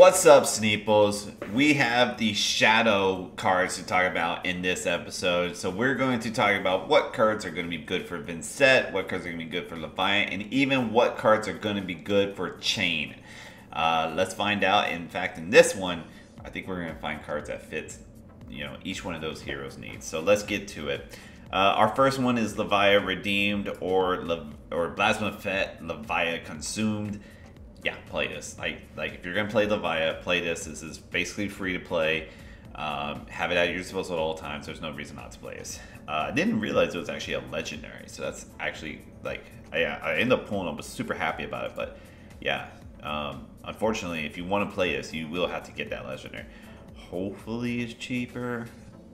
What's up, Sneeples? We have the shadow cards to talk about in this episode. So we're going to talk about what cards are going to be good for Vincent, what cards are going to be good for Levia, and even what cards are going to be good for Chain. Let's find out. In fact, in this one, I think we're going to find cards that fit, each one of those heroes' needs. So let's get to it. Our first one is Levia Redeemed or Plasma Fet Levia Consumed. Yeah, play this. Like if you're gonna play Levia, play this. This is basically free to play. Have it at your disposal at all times. There's no reason not to play this. I didn't realize it was actually a legendary, so that's actually I ended up pulling. I was super happy about it, but yeah. Unfortunately, if you want to play this, you will have to get that legendary. Hopefully, it's cheaper.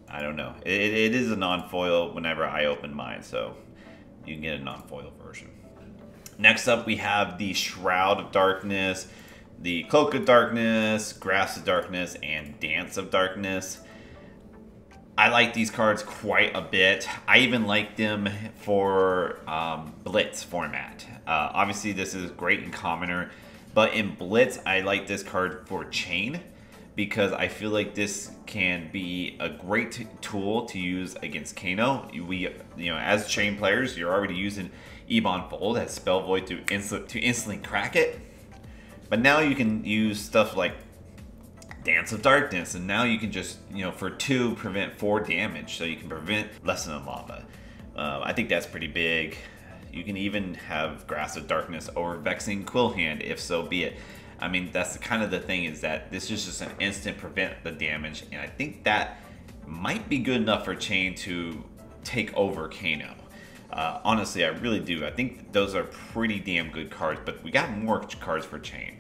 I don't know. It is a non-foil whenever I open mine, so you can get a non-foil version. Next up, we have the Shroud of Darkness, the Cloak of Darkness, Grasp of Darkness, and Dance of Darkness. I like these cards quite a bit. I even like them for Blitz format. Obviously, this is great in Commoner, but in Blitz, I like this card for Chain because I feel like this can be a great tool to use against Kano. As Chain players, you're already using Ebon Fold as Spell Void to instantly crack it. But now you can use stuff like Dance of Darkness, and now you can just, for 2, prevent 4 damage, so you can prevent Lesson of Lava. I think that's pretty big. You can even have Grasp of Darkness over Vexing Quillhand, if so be it. I mean, that's kind of the thing, is that this is just an instant prevent the damage, and I think that might be good enough for Chain to take over Kano. Honestly, I really do. I think those are pretty damn good cards, but we got more cards for Chain.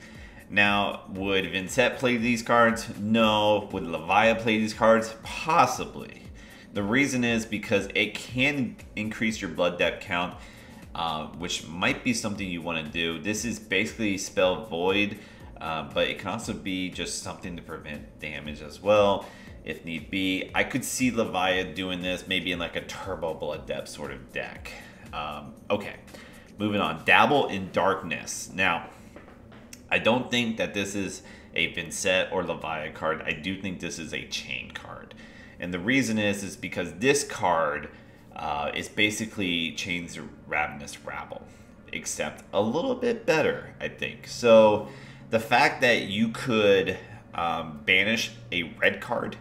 Now, would Vincent play these cards? No. Would Levia play these cards? Possibly. The reason is because it can increase your blood depth count, which might be something you want to do. This is basically Spell Void, but it can also be just something to prevent damage as well, if need be. I could see Levia doing this maybe in like a Turbo Blood Depth sort of deck. Okay, moving on. Dabble in Darkness. Now, I don't think that this is a Vincent or Levia card. I do think this is a Chain card. And the reason is because this card is basically Chain's Ravenous Rabble, except a little bit better, I think. So the fact that you could banish a red card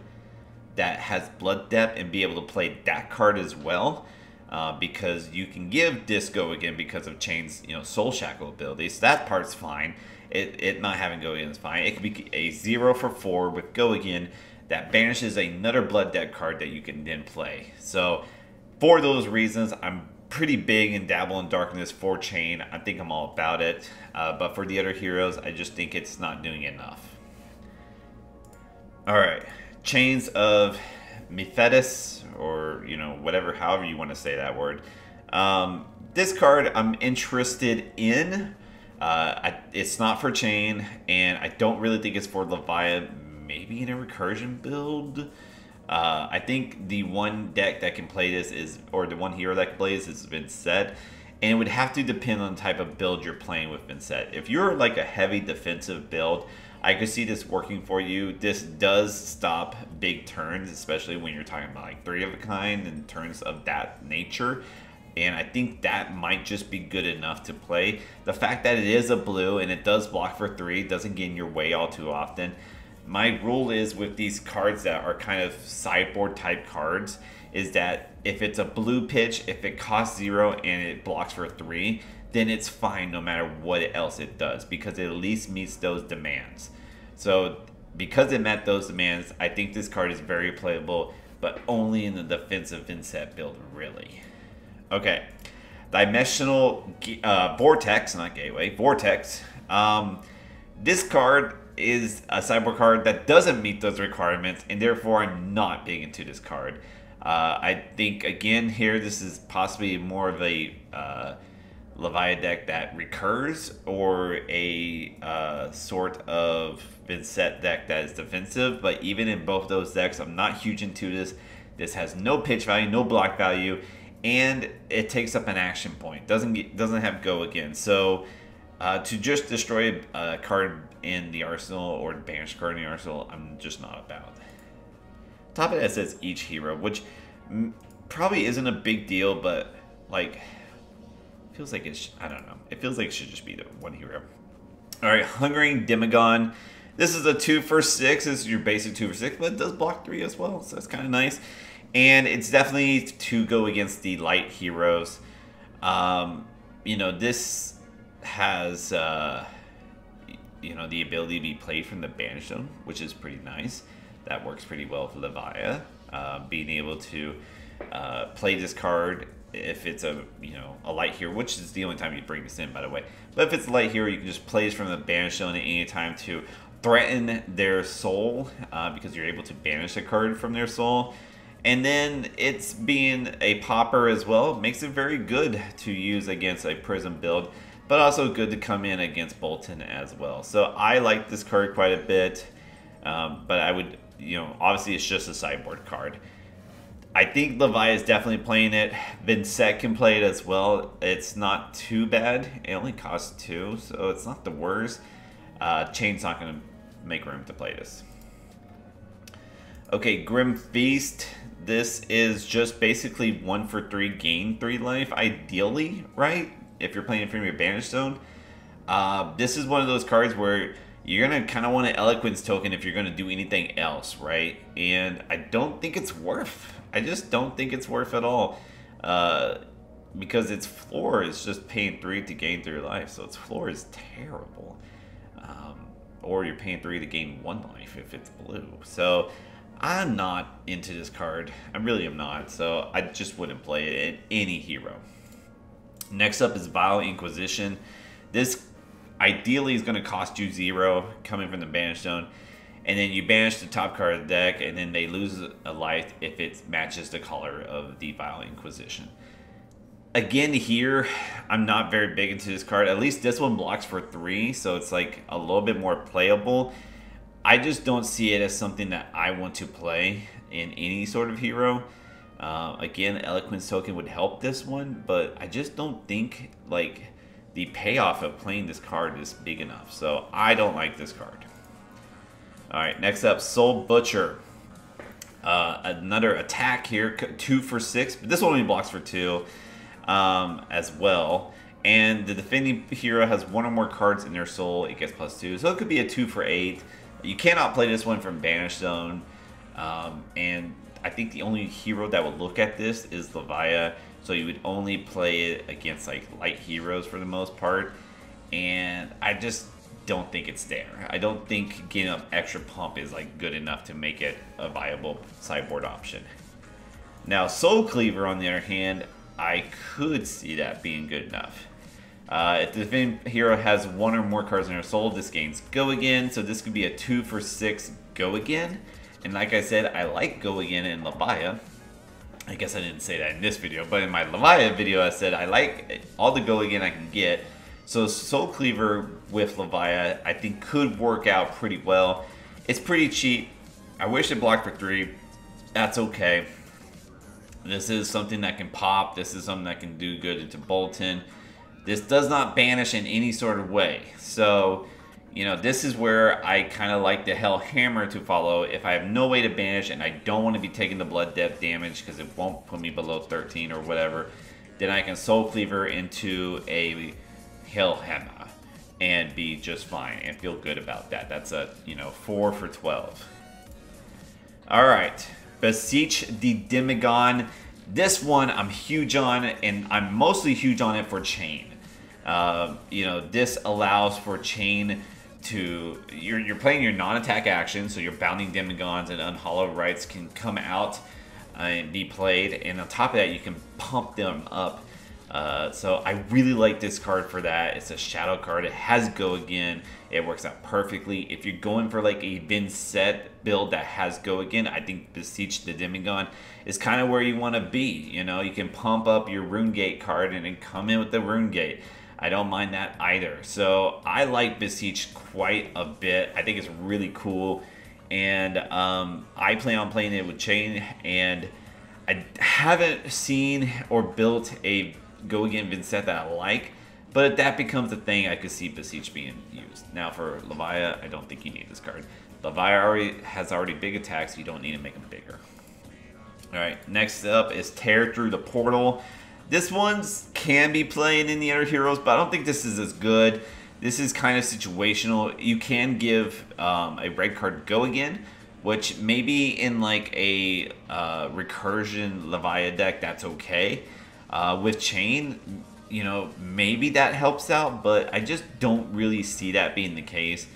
that has blood depth and be able to play that card as well, because you can give Disco again because of Chain's Soul Shackle ability, so that part's fine. It not having Go Again is fine. It could be a 0 for 4 with Go Again that banishes another blood depth card that you can then play. So for those reasons, I'm pretty big in Dabble in Darkness for Chain. I think I'm all about it, but for the other heroes, I just think it's not doing enough. Alright, Chains of Mephitis, or whatever, however you want to say that word. This card I'm interested in. It's not for Chain, and I don't really think it's for Levia. Maybe in a recursion build. I think the one deck that can play this or the one hero that can play this is Vincent, and it would have to depend on the type of build you're playing with Vincent. If you're like a heavy defensive build, I could see this working for you. This does stop big turns, especially when you're talking about like 3 of a kind and turns of that nature. And I think that might just be good enough to play. The fact that it is a blue and it does block for 3 doesn't get in your way all too often. My rule is with these cards that are kind of sideboard type cards is that if it's a blue pitch, if it costs 0 and it blocks for 3, then it's fine no matter what else it does, because it at least meets those demands. So because it met those demands, I think this card is very playable, but only in the defensive Vincent build, really. Okay, Dimensional Vortex, not Gateway, Vortex. This card is a sideboard card that doesn't meet those requirements, and therefore I'm not big into this card. I think, again, here this is possibly more of a Levia deck that recurs, or a sort of Vincent deck that is defensive, but even in both those decks, I'm not huge into this. This has no pitch value, no block value, and it takes up an action point. Doesn't have Go Again. So to just destroy a card in the arsenal or banished card in the arsenal, I'm just not about. Top of that says each hero, which probably isn't a big deal, but like feels like it. I don't know. It feels like it should just be the one hero. All right, Hungering Demagon. This is a 2 for 6. This is your basic 2 for 6, but it does block 3 as well, so that's kind of nice. And it's definitely to go against the light heroes. You know, this has you know, the ability to be played from the Banish Zone, which is pretty nice. That works pretty well for Levia. Being able to play this card if it's a, you know, a light hero, which is the only time you bring this in, by the way. But if it's a light hero, you can just play this from the Banish Zone at any time to threaten their soul, because you're able to banish a card from their soul. And then it's being a popper as well makes it very good to use against a Prism build, but also good to come in against Bolton as well. So I like this card quite a bit, but I would, you know, obviously it's just a sideboard card. I think Levia is definitely playing it. Vincent can play it as well. It's not too bad. It only costs 2, so it's not the worst. Chain's not going to make room to play this. Okay, Grim Feast. This is just basically 1 for 3, gain 3 life, ideally, right? If you're playing from your Banish Zone. This is one of those cards where you're going to kind of want an Eloquence token if you're going to do anything else, right? And I don't think it's worth. I just don't think it's worth at all. Because its floor is just paying 3 to gain 3 life. So its floor is terrible. Or you're paying 3 to gain 1 life if it's blue. So I'm not into this card. I really am not. So I just wouldn't play it in any hero. Next up is Vile Inquisition. This ideally is going to cost you 0 coming from the Banish Zone. And then you banish the top card of the deck, and then they lose a life if it matches the color of the Vile Inquisition. Again, here, I'm not very big into this card. At least this one blocks for 3, so it's like a little bit more playable. I just don't see it as something that I want to play in any sort of hero. Again, Eloquence token would help this one, but I just don't think like the payoff of playing this card is big enough. So I don't like this card. All right, next up, Soul Butcher. Another attack here, 2 for 6, but this one only blocks for 2 as well. And the defending hero has 1 or more cards in their soul, it gets +2. So it could be a 2 for 8. You cannot play this one from Banish Zone. And I think the only hero that would look at this is Levia. So you would only play it against like light heroes for the most part. And I just don't think it's there. I don't think getting an extra pump is like good enough to make it a viable sideboard option. Now Soul Cleaver on the other hand, I could see that being good enough. If the defending hero has 1 or more cards in their soul, this gains Go Again. So this could be a 2 for 6 Go Again. And like I said, I like Go Again in Levia. I guess I didn't say that in this video, but in my Levia video I said I like all the Go Again I can get. So Soul Cleaver with Levia I think could work out pretty well. It's pretty cheap. I wish it blocked for 3. That's okay. This is something that can pop. This is something that can do good into Bolton. This does not banish in any sort of way. So, you know, this is where I kind of like the Hell Hammer to follow. If I have no way to banish and I don't want to be taking the Blood Depth damage because it won't put me below 13 or whatever, then I can Soul Cleaver into a Hell Hammer and be just fine and feel good about that. That's a, you know, 4 for 12. All right, Beseech the Demigon. This one I'm huge on, and I'm mostly huge on it for Chain. You know, this allows for Chain to, you're playing your non-attack action, so your Bounding Demigons and Unhallowed Rites can come out and be played, and on top of that, you can pump them up. So I really like this card for that. It's a shadow card. It has Go Again. It works out perfectly. If you're going for like a Vincent build that has Go Again, I think Beseech the Demigon is kind of where you want to be. You know, you can pump up your Rune Gate card and then come in with the Rune Gate. I don't mind that either. So I like Beseech quite a bit. I think it's really cool. And I plan on playing it with Chain. And I haven't seen or built a Go Again Vincent that I like. But if that becomes a thing, I could see Beseech being used. Now for Levia, I don't think you need this card. Levia has already big attacks, so you don't need to make them bigger. Alright, next up is Tear Through the Portal. This one can be played in the other heroes, but I don't think this is as good. This is kind of situational. You can give a red card Go Again, which maybe in like a recursion Levia deck, that's okay. With Chain, you know, maybe that helps out, but I just don't really see that being the case.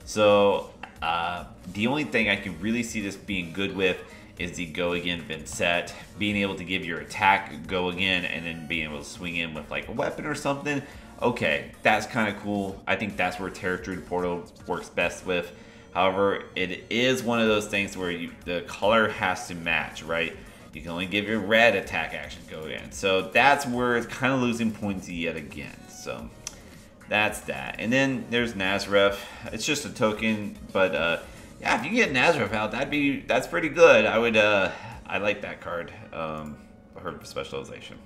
So the only thing I can really see this being good with is the Go Again Vincent. Being able to give your attack Go Again and then being able to swing in with like a weapon or something. Okay, that's kind of cool. I think that's where Tear Through the Portal works best with. However, it is one of those things where the color has to match, right? You can only give your red attack action Go Again. So that's where it's kind of losing points yet again. So that's that. And then there's Nazareth. It's just a token, but yeah, if you get Nazareth out, that's pretty good. I like that card. Her specialization.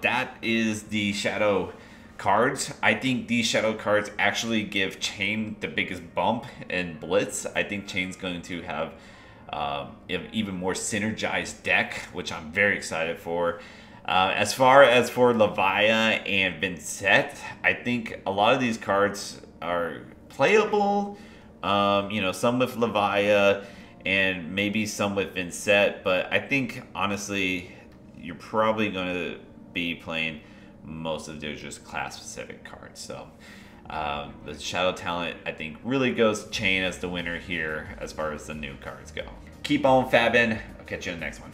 That is the Shadow cards. I think these Shadow cards actually give Chain the biggest bump in Blitz. I think Chain's going to have even more synergized deck, which I'm very excited for. As far as for Levia and Vincent, I think a lot of these cards are playable. You know, some with Levia and maybe some with Vincent, but I think honestly you're probably going to be playing most of those just class specific cards. So the Shadow talent I think really goes Chain as the winner here as far as the new cards go. Keep on fabbing. I'll catch you in the next one.